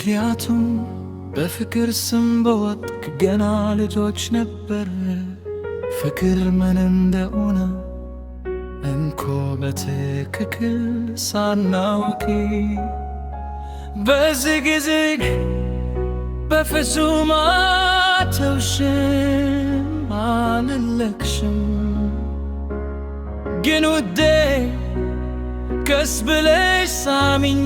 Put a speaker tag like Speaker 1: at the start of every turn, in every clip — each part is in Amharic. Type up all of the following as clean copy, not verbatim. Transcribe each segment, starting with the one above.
Speaker 1: ምክንያቱም በፍቅር ስም በወጥክ ገና ልጆች ነበር። ፍቅር ምን እንደሆነ እንኮ በትክክል ሳናውቅ በዚህ ጊዜ በፍጹም አተውሽም አልለቅሽም። ግን ውዴ ቀስ ብለሽ ሳሚኝ፣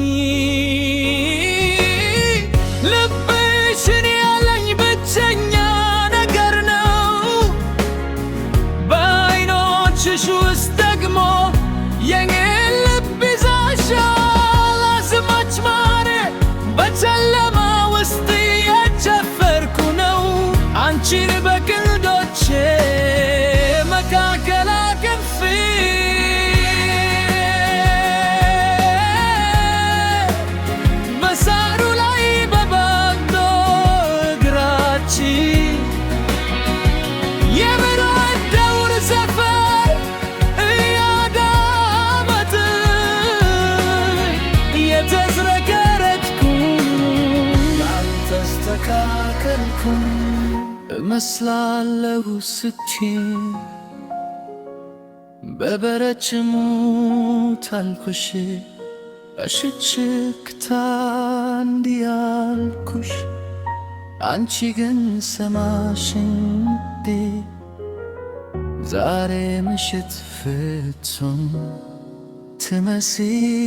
Speaker 1: ልብሽን ያለኝ ብቸኛ ነገር ነው። በዓይኖችሽ ውስጥ ደግሞ የኔን ልብ ይዘሻል። አዝማች ማረ በጨለማ ውስጥ እየጨፈርኩ ነው አንቺን በክንዶቼ መካከል አቅፌ። በሳሩ ላይ በባዶ እግራችን የምንወደውን ዘፈን እያዳመጥን የተዝረከረክኩኝ ያልተስተካከልኩኝ እመስላለሁ ስትይ በበረችሙ ታልኩሽ እሽችክታ እንዲህ ያልኩሽ አንቺ ግን ሰማሽኝ እንዴ? ዛሬ ምሽት ፍጹም ትመስያለሽ።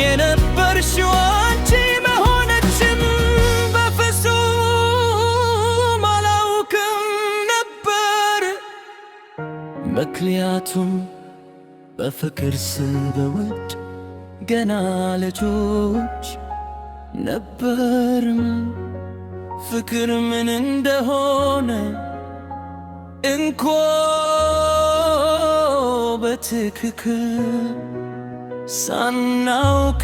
Speaker 1: የነበርሽው አንቺ መሆንሽን በፍጹም አላውቅም ነበር። ምክንያቱም በፍቅር ስንወድ ገና ልጆች ነበርን። ፍቅር ምን እንደሆነ እንኮ በትክክል ሳናውቅ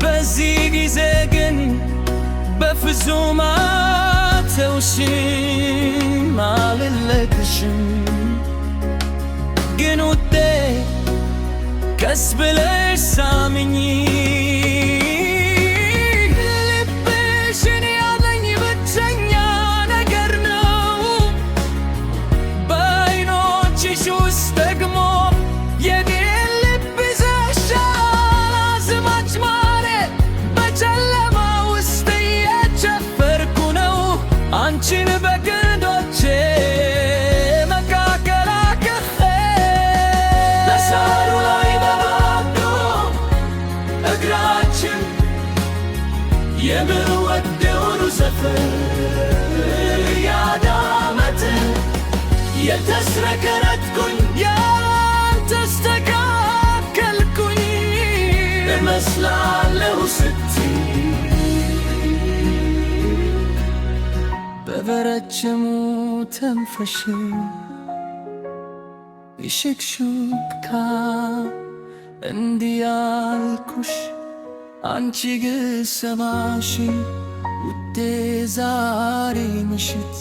Speaker 1: በዚህ ጊዜ ግን በፍጹም አተውሽም አልለቅሽም። ግን ውዴ ቀስ ብለሽ ሳሚኝ፣ ልብሽን ያለኝ ብቸኛ ነገር ነው። በዓይኖችሽ ውስጥ ደግሞ የኔን ልብ ይዘሻል። አዝማች ማረ በጨለማ ውስጥ እየጨፈርኩ ነው አንቺን በክንዶቼ መካከል አቅፌ። በሳሩ ላይ በባዶ እግራችን የምንወደውን ዘፈን እያዳመጥን የተዝረከረክኩኝ ያልተስተካከልኩኝ እመስላለሁ ስትይ በበረችሙ ተንፈሽ ይሽክሹክታ እንዲህ ያልኩሽ አንቺ ግን ሰማሽኝ ውዴ? ዛሬ ምሽት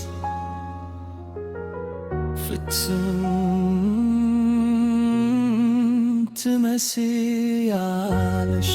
Speaker 1: ፍጹም ትመስያለሽ።